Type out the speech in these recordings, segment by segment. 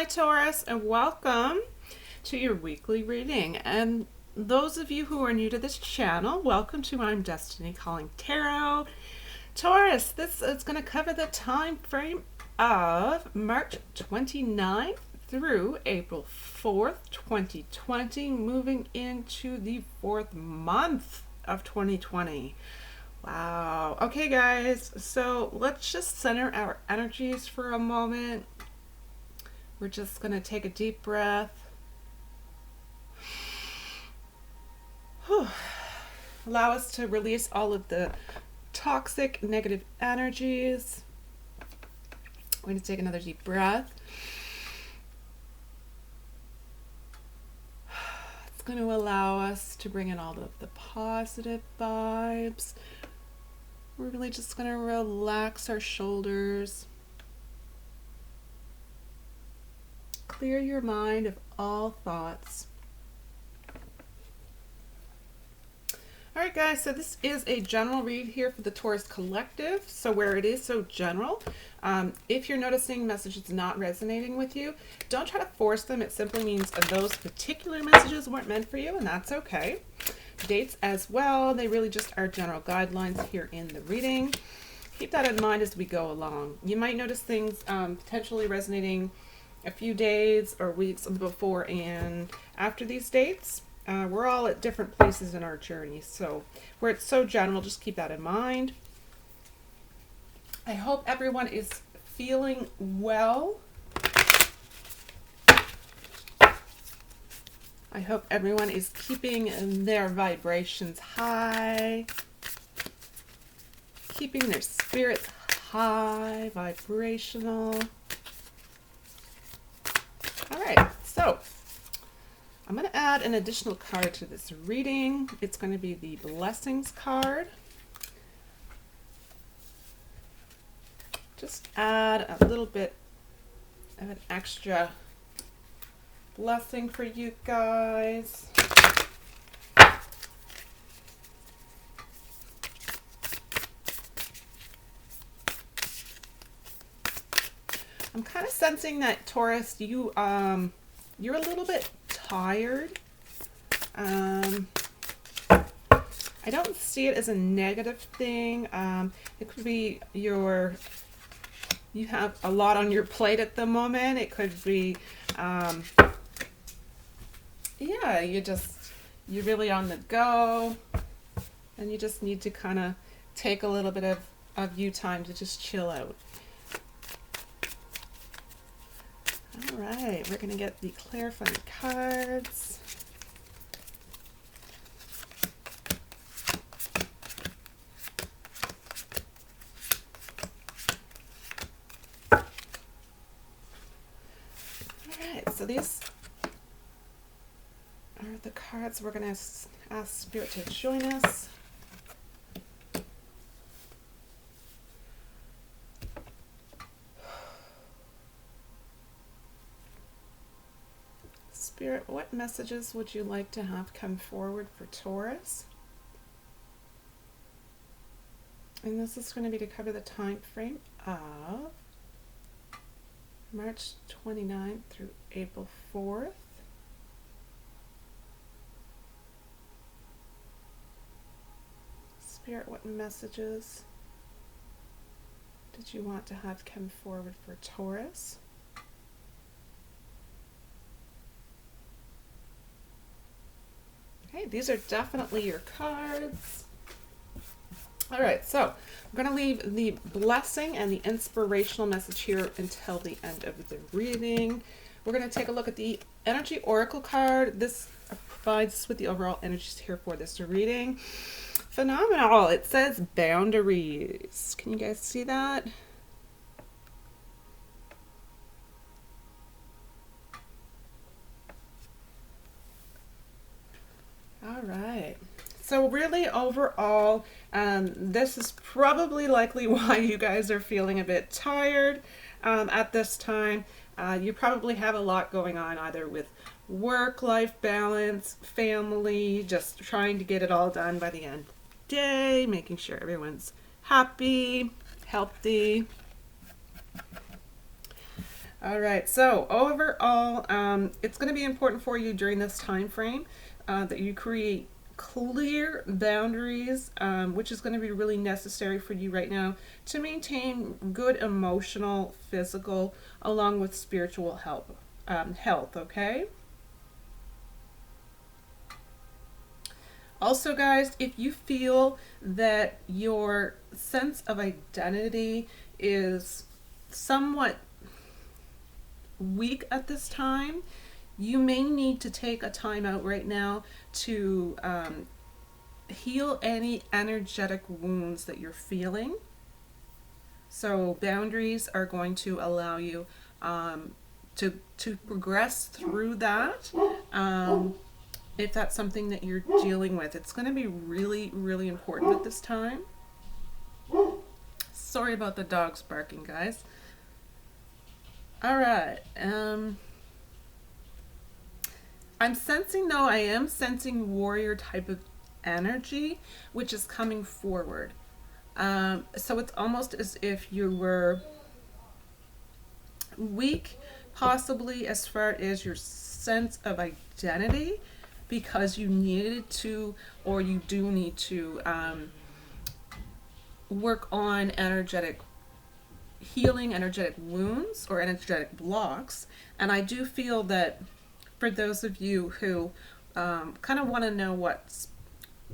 Hi Taurus, and welcome to your weekly reading. And those of you who are new to this channel, welcome to I'm Destiny Calling Tarot. Taurus, this is going to cover the time frame of March 29th through April 4th, 2020, moving into the 4th month of 2020. Wow. Okay, guys, so let's just center our energies for a moment. We're just going to take a deep breath. Whew. Allow us to release all of the toxic, negative energies. We're going to take another deep breath. It's going to allow us to bring in all of the positive vibes. We're really just going to relax our shoulders. Clear your mind of all thoughts. Alright guys, so this is a general read here for the Taurus Collective. So where it is so general, if you're noticing messages not resonating with you, don't try to force them. It simply means that those particular messages weren't meant for you, and that's okay. Dates as well, they really just are general guidelines here in the reading. Keep that in mind as we go along. You might notice things potentially resonating a few days or weeks before and after these dates. We're all at different places in our journey, so where it's so general, just keep that in mind. I hope everyone is feeling well. I hope everyone is keeping their vibrations high, keeping their spirits high, vibrational. Alright, so I'm going to add an additional card to this reading. It's going to be the Blessings card. Just add a little bit of an extra blessing for you guys. I'm kind of sensing that Taurus, you're a little bit tired. I don't see it as a negative thing. It could be you have a lot on your plate at the moment. It could be, yeah, you're really on the go, and you just need to kind of take a little bit of you time to just chill out. All right, we're going to get the clarifying cards. All right, so these are the cards we're going to ask Spirit to join us. Spirit, what messages would you like to have come forward for Taurus? And this is going to be to cover the time frame of March 29th through April 4th. Spirit, what messages did you want to have come forward for Taurus? Okay, these are definitely your cards. All right, so I'm going to leave the blessing and the inspirational message here until the end of the reading. We're going to take a look at the Energy Oracle card. This provides us with the overall energies here for this reading. Phenomenal. It says boundaries. Can you guys see that? All right. So really overall, this is probably likely why you guys are feeling a bit tired at this time. You probably have a lot going on, either with work-life balance, family, just trying to get it all done by the end of the day, making sure everyone's happy, healthy. All right, so overall, it's going to be important for you during this time frame that you create clear boundaries, which is going to be really necessary for you right now to maintain good emotional, physical, along with spiritual health, okay? Also, guys, if you feel that your sense of identity is somewhat weak at this time, you may need to take a time out right now to heal any energetic wounds that you're feeling. So boundaries are going to allow you to progress through that. If that's something that you're dealing with, it's going to be really, really important at this time. Sorry about the dogs barking, guys. All right. I'm sensing, though, I am sensing warrior type of energy, which is coming forward. So it's almost as if you were weak, possibly as far as your sense of identity, because you needed to, or you do need to, work on energetic healing, energetic wounds, or energetic blocks. And I do feel that for those of you who kind of want to know what's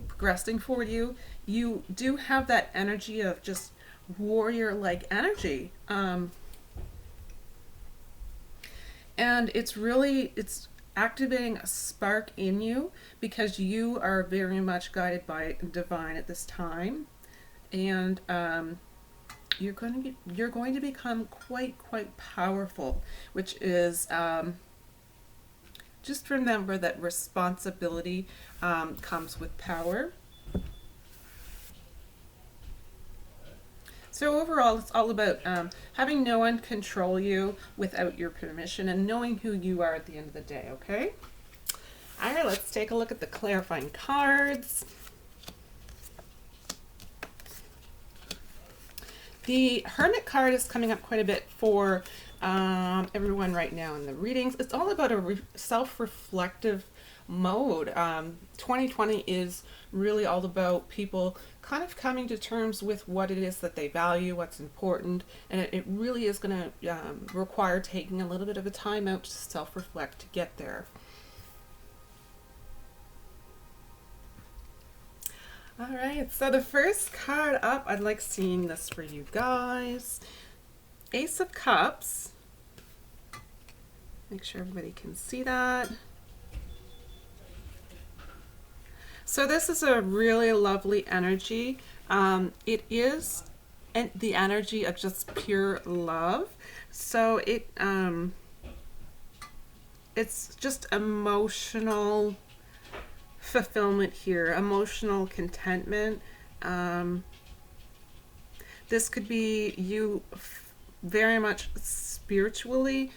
progressing for you, you do have that energy of just warrior-like energy. And it's activating a spark in you because you are very much guided by divine at this time. And you're going to become quite powerful, which is just remember that responsibility comes with power. So overall, it's all about having no one control you without your permission and knowing who you are at the end of the day, okay? All right, let's take a look at the clarifying cards. The Hermit card is coming up quite a bit for everyone right now in the readings. It's all about a self-reflective mode. 2020 is really all about people kind of coming to terms with what it is that they value, what's important, and it really is going to require taking a little bit of a time out to self-reflect to get there. All right, so the first card up, I'd like seeing this for you guys. Ace of Cups. Make sure everybody can see that. So this is a really lovely energy. It is the energy of just pure love. So it's just emotional fulfillment here, emotional contentment. This could be you very much spiritually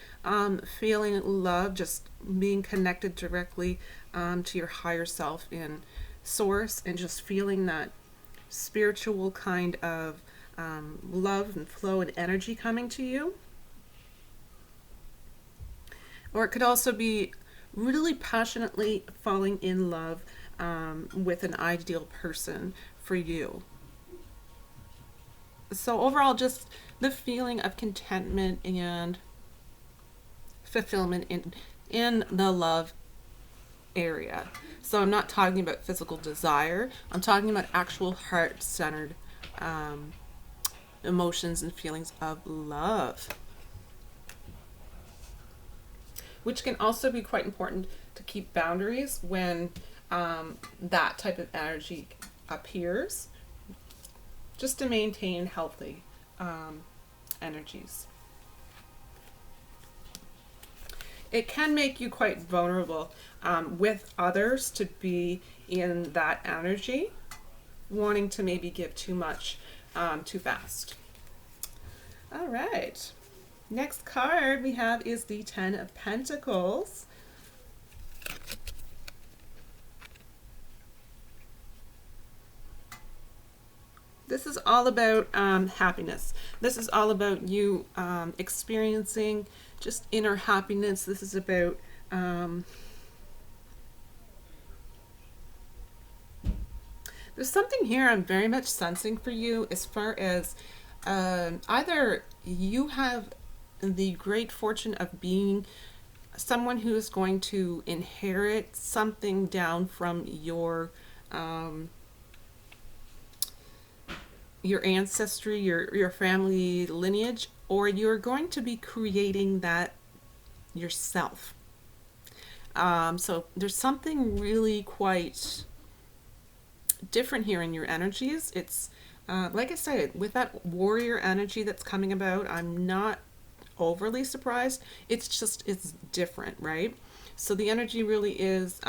feeling love, just being connected directly to your higher self in source, and just feeling that spiritual kind of love and flow and energy coming to you. Or it could also be really passionately falling in love with an ideal person for you. So overall, just the feeling of contentment and fulfillment in the love area. So I'm not talking about physical desire. I'm talking about actual heart-centered emotions and feelings of love, which can also be quite important to keep boundaries when that type of energy appears, just to maintain healthy energies. It can make you quite vulnerable with others to be in that energy, wanting to maybe give too much too fast. All right. Next card we have is the Ten of Pentacles. This is all about happiness. This is all about you experiencing just inner happiness. This is about there's something here I'm very much sensing for you as far as either you have the great fortune of being someone who is going to inherit something down from your ancestry, your family lineage, or you're going to be creating that yourself. So there's something really quite different here in your energies. It's like I said, with that warrior energy that's coming about, I'm not overly surprised. It's just, it's different, right? So the energy really is,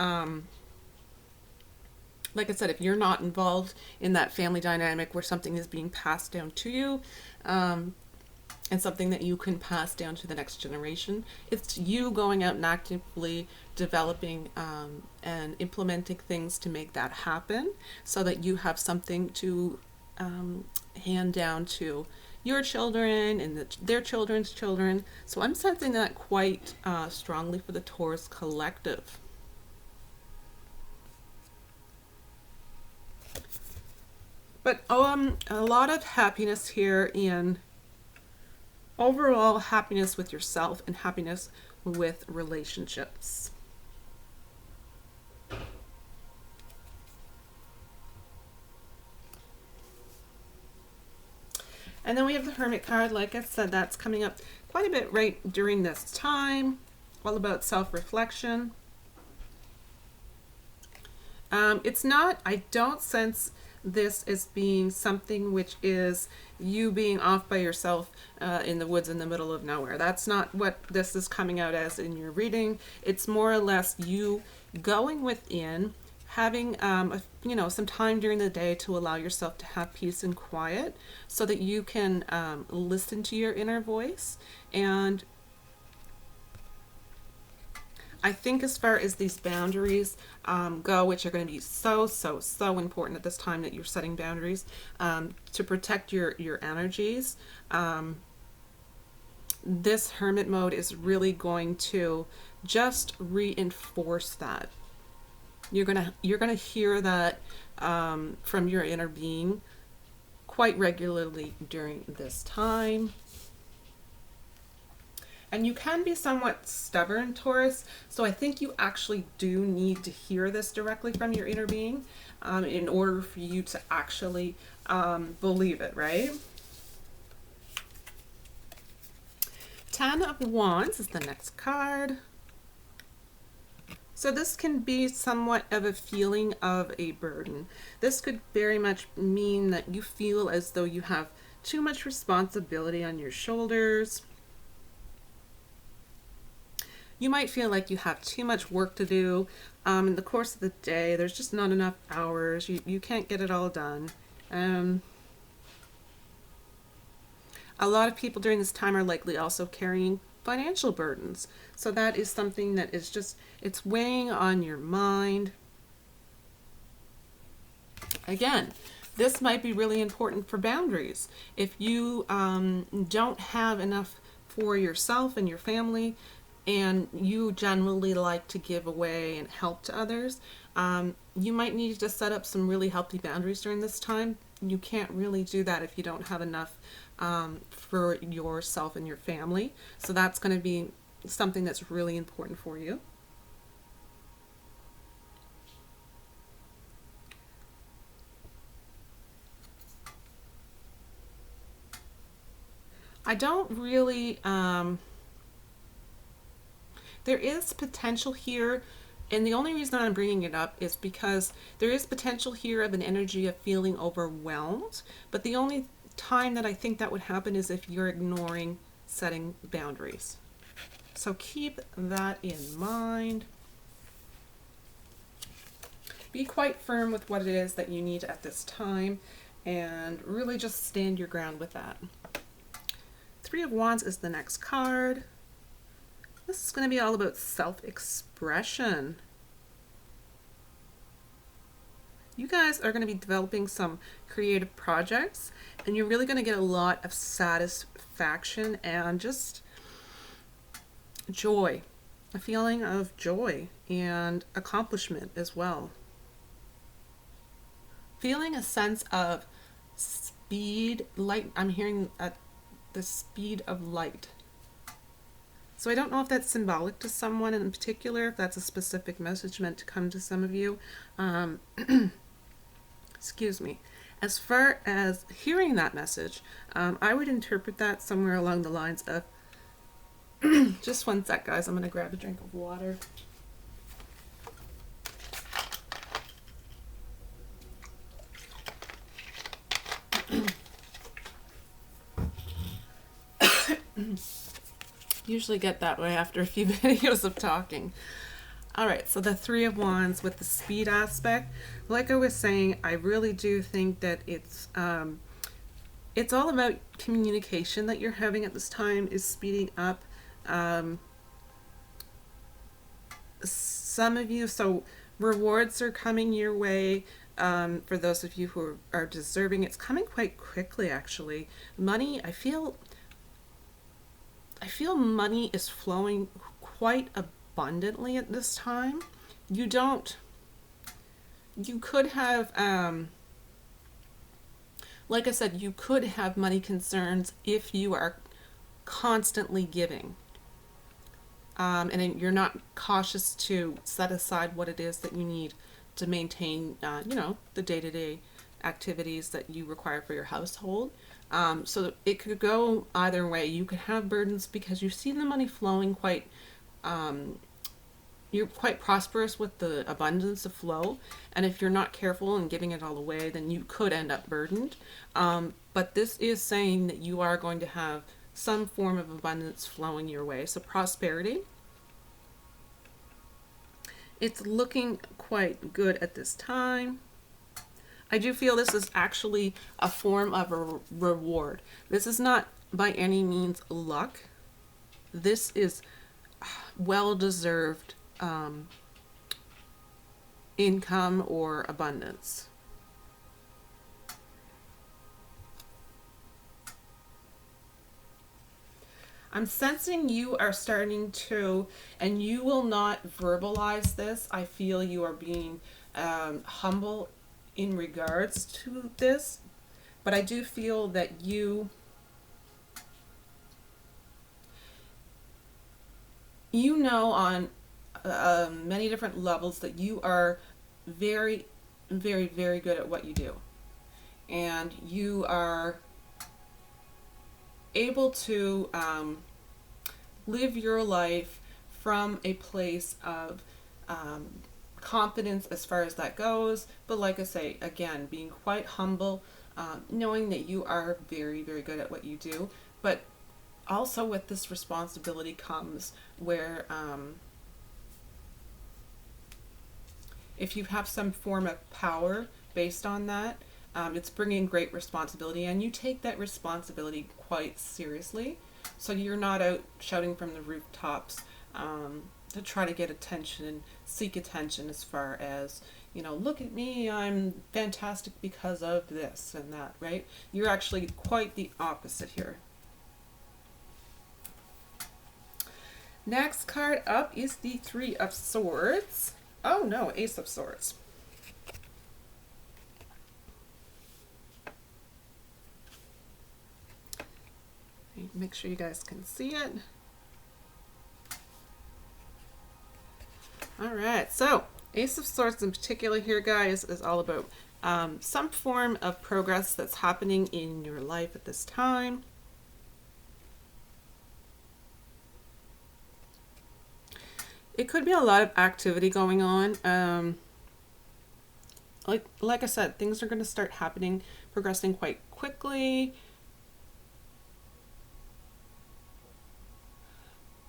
like I said, if you're not involved in that family dynamic where something is being passed down to you, and something that you can pass down to the next generation, it's you going out and actively developing and implementing things to make that happen so that you have something to hand down to your children and their children's children. So I'm sensing that quite strongly for the Taurus collective. But a lot of happiness here in overall happiness with yourself and happiness with relationships. And then we have the Hermit card. Like I said, that's coming up quite a bit right during this time, all about self-reflection. It's not, I don't sense this as being something which is you being off by yourself in the woods in the middle of nowhere. That's not what this is coming out as in your reading. It's more or less you going within, having some time during the day to allow yourself to have peace and quiet so that you can listen to your inner voice. And I think as far as these boundaries go, which are going to be so important at this time that you're setting boundaries to protect your energies, this hermit mode is really going to just reinforce that. You're gonna hear that from your inner being quite regularly during this time. And you can be somewhat stubborn, Taurus, so I think you actually do need to hear this directly from your inner being in order for you to actually believe it, right? 10 of Wands is the next card. So this can be somewhat of a feeling of a burden. This could very much mean that you feel as though you have too much responsibility on your shoulders. You might feel like you have too much work to do in the course of the day. There's just not enough hours. You can't get it all done. A lot of people during this time are likely also carrying financial burdens. So that is something that is just, it's weighing on your mind. Again, this might be really important for boundaries. If you don't have enough for yourself and your family, and you generally like to give away and help to others, you might need to set up some really healthy boundaries during this time. You can't really do that if you don't have enough for yourself and your family. So that's going to be something that's really important for you. I don't really... there is potential here, and the only reason I'm bringing it up is because there is potential here of an energy of feeling overwhelmed, but the only time that I think that would happen is if you're ignoring setting boundaries. So keep that in mind. Be quite firm with what it is that you need at this time, and really just stand your ground with that. 3 of Wands is the next card. This is going to be all about self-expression. You guys are going to be developing some creative projects, and you're really going to get a lot of satisfaction and just joy, a feeling of joy and accomplishment as well. Feeling a sense of speed, light. I'm hearing at the speed of light. So I don't know if that's symbolic to someone in particular, if that's a specific message meant to come to some of you. Excuse me. As far as hearing that message, I would interpret that somewhere along the lines of, just one sec, guys, I'm going to grab a drink of water. Usually get that way after a few videos of talking. All right, so the Three of Wands with the speed aspect. Like I was saying, I really do think that it's all about communication that you're having at this time is speeding up. Some of you, so rewards are coming your way. For those of you who are deserving, it's coming quite quickly, actually. Money, I feel money is flowing quite abundantly at this time. You could have, like I said, you could have money concerns if you are constantly giving. And you're not cautious to set aside what it is that you need to maintain, the day-to-day activities that you require for your household. So it could go either way. You could have burdens because you see the money flowing quite, you're quite prosperous with the abundance of flow. And if you're not careful and giving it all away, then you could end up burdened. But this is saying that you are going to have some form of abundance flowing your way. So prosperity. It's looking quite good at this time. I do feel this is actually a form of a reward. This is not by any means luck. This is well-deserved income or abundance. I'm sensing you are starting to, and you will not verbalize this. I feel you are being humble in regards to this, but I do feel that you know on many different levels that you are very, very, very good at what you do, and you are able to live your life from a place of confidence as far as that goes. But like I say, again, being quite humble, knowing that you are very, very good at what you do. But also with this responsibility comes where if you have some form of power based on that, it's bringing great responsibility, and you take that responsibility quite seriously. So you're not out shouting from the rooftops to try to get attention and seek attention as far as, look at me, I'm fantastic because of this and that, right? You're actually quite the opposite here. Next card up is the Three of Swords. Oh no, Ace of Swords. Make sure you guys can see it. All right, so Ace of Swords in particular here, guys, is all about some form of progress that's happening in your life at this time. It could be a lot of activity going on. Like I said, things are going to start happening, progressing quite quickly.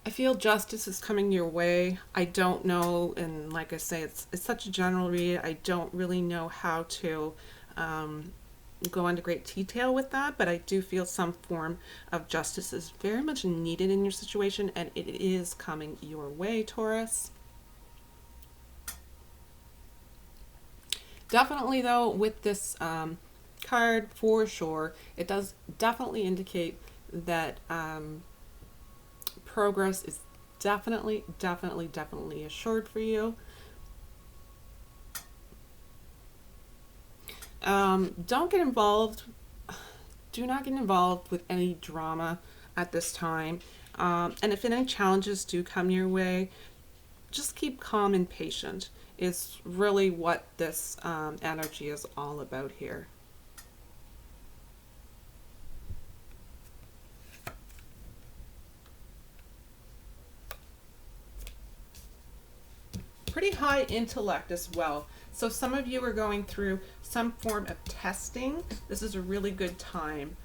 I feel justice is coming your way. I don't know, and like I say, it's such a general read. I don't really know how to go into great detail with that, but I do feel some form of justice is very much needed in your situation, and it is coming your way, Taurus. Definitely, though, with this card, for sure, it does definitely indicate that progress is definitely, definitely, definitely assured for you. Don't get involved. Do not get involved with any drama at this time. And if any challenges do come your way, just keep calm and patient. Is really what this energy is all about here. Pretty high intellect as well. So some of you are going through some form of testing. This is a really good time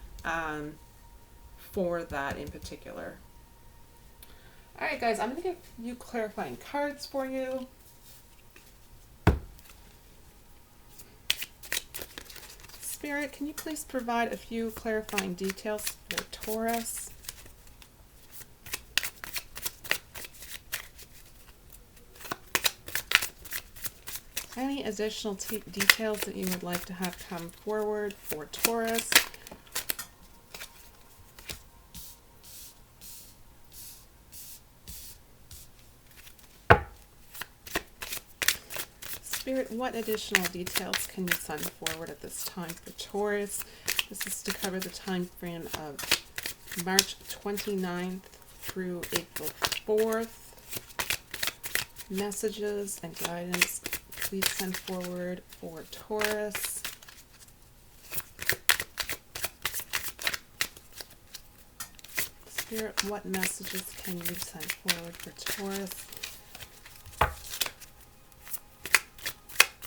for that in particular. All right, guys, I'm going to give you clarifying cards for you. Spirit, can you please provide a few clarifying details for Taurus? Any additional details that you would like to have come forward for Taurus? Spirit, what additional details can you send forward at this time for Taurus? This is to cover the time frame of March 29th through April 4th. Messages and guidance, please send forward for Taurus. Spirit, what messages can you send forward for Taurus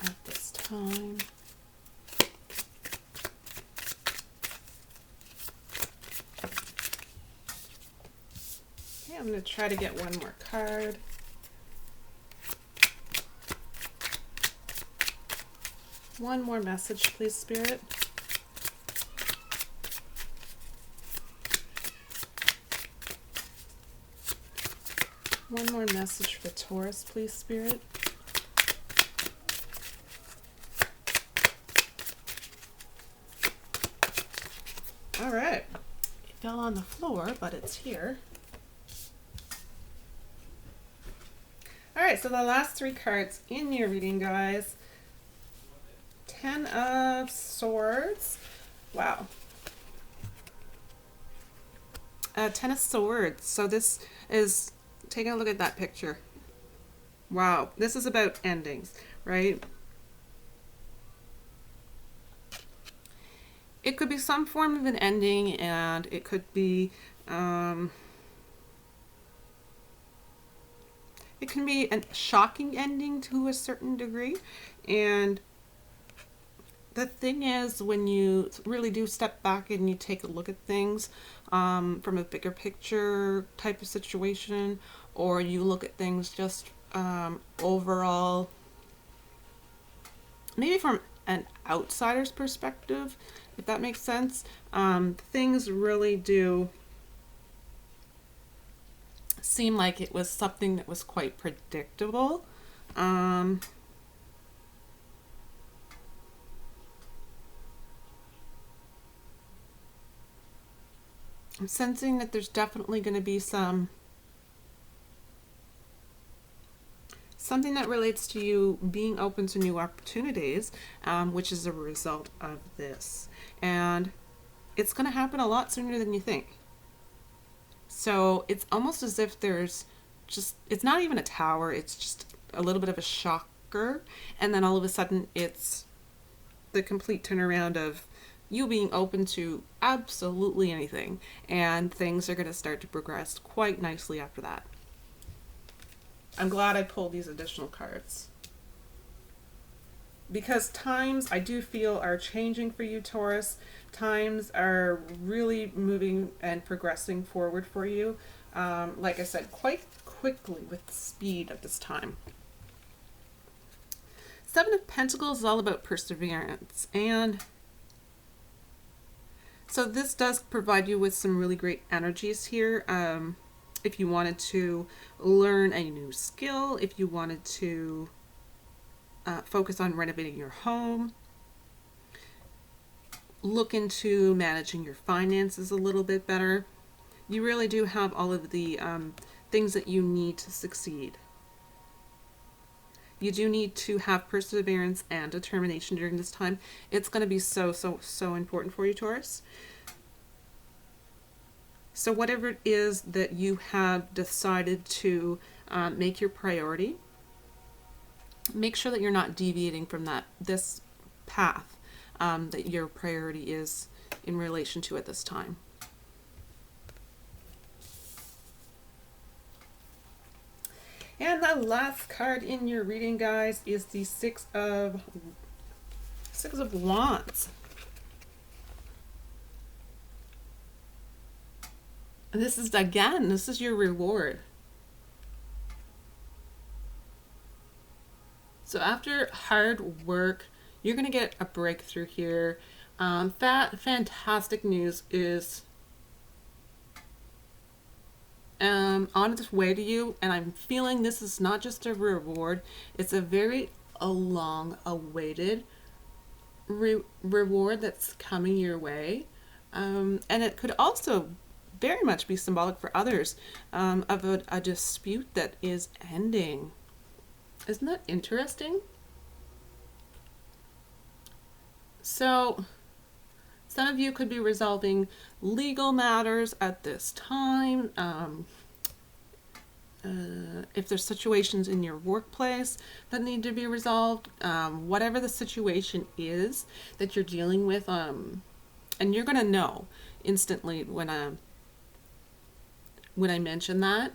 at this time? Okay, I'm going to try to get one more card. One more message, please, Spirit. One more message for Taurus, please, Spirit. All right. It fell on the floor, but it's here. All right, so the last three cards in your reading, guys. 10 of Swords. Wow. 10 of Swords. So this is, take a look at that picture. Wow. This is about endings, right? It could be some form of an ending, and it could be, it can be a shocking ending to a certain degree. And the thing is, when you really do step back and you take a look at things from a bigger picture type of situation, or you look at things just overall, maybe from an outsider's perspective, if that makes sense, things really do seem like it was something that was quite predictable. I'm sensing that there's definitely going to be something that relates to you being open to new opportunities, which is a result of this. And it's going to happen a lot sooner than you think. So it's almost as if there's just, it's not even a tower, it's just a little bit of a shocker. And then all of a sudden it's the complete turnaround of you being open to absolutely anything, and things are going to start to progress quite nicely after that. I'm glad I pulled these additional cards, because times, I do feel, are changing for you, Taurus. Times are really moving and progressing forward for you. Like I said, quite quickly with the speed of this time. Seven of Pentacles is all about perseverance, and so this does provide you with some really great energies here. If you wanted to learn a new skill, if you wanted to focus on renovating your home, look into managing your finances a little bit better, you really do have all of the things that you need to succeed. You do need to have perseverance and determination during this time. It's going to be so important for you, Taurus. So whatever it is that you have decided to make your priority, make sure that you're not deviating from this path that your priority is in relation to at this time. And the last card in your reading, guys, is the Six of Wands. And this is your reward. So after hard work, you're going to get a breakthrough here. That fantastic news is on its way to you, and I'm feeling this is not just a reward, it's a very long awaited reward that's coming your way. And it could also very much be symbolic for others of a dispute that is ending. Isn't that interesting? So some of you could be resolving legal matters at this time. If there's situations in your workplace that need to be resolved, whatever the situation is that you're dealing with, and you're going to know instantly when I mention that.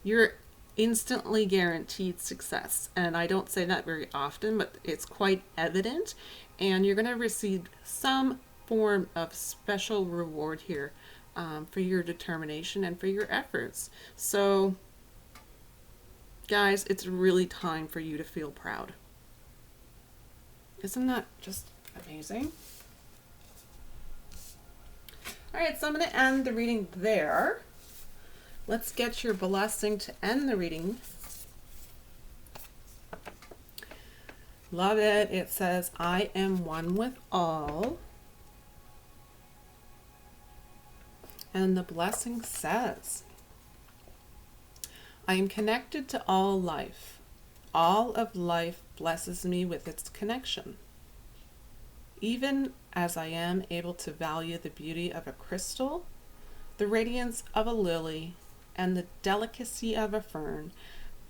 You're instantly guaranteed success, and I don't say that very often, but it's quite evident, and you're going to receive some form of special reward here for your determination and for your efforts. So guys, it's really time for you to feel proud. Isn't that just amazing? All right, so I'm going to end the reading there. Let's get your blessing to end the reading. Love it. It says, I am one with all. And the blessing says, I am connected to all life. All of life blesses me with its connection. Even as I am able to value the beauty of a crystal, the radiance of a lily, and the delicacy of a fern,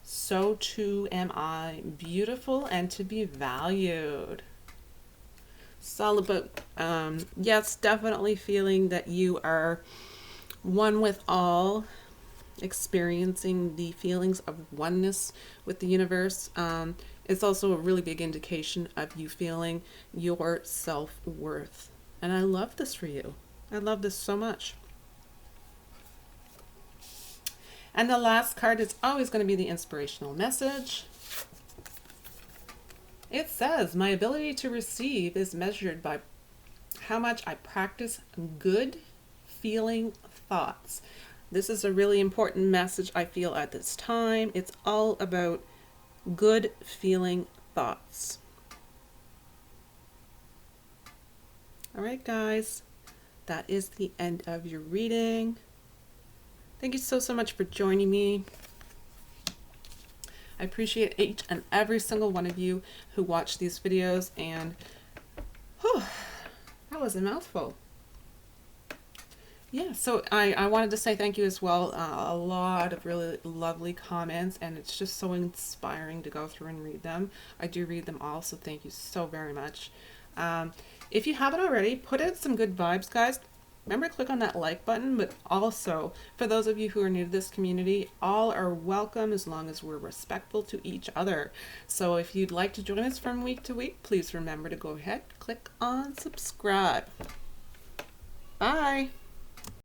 so too am I beautiful and to be valued. It's all about, yes, definitely feeling that you are one with all, experiencing the feelings of oneness with the universe. It's also a really big indication of you feeling your self-worth. And I love this for you. I love this so much. And the last card is always going to be the inspirational message. It says, my ability to receive is measured by how much I practice good feeling thoughts. This is a really important message I feel at this time. It's all about good feeling thoughts. All right, guys, that is the end of your reading. Thank you so much for joining me. I appreciate each and every single one of you who watch these videos, and that was a mouthful. Yeah, so I wanted to say thank you as well. A lot of really lovely comments, and it's just so inspiring to go through and read them. I do read them all, so thank you so very much. If you haven't already, put in some good vibes, guys. Remember to click on that like button, but also for those of you who are new to this community, all are welcome as long as we're respectful to each other. So if you'd like to join us from week to week, please remember to go ahead, click on subscribe. Bye.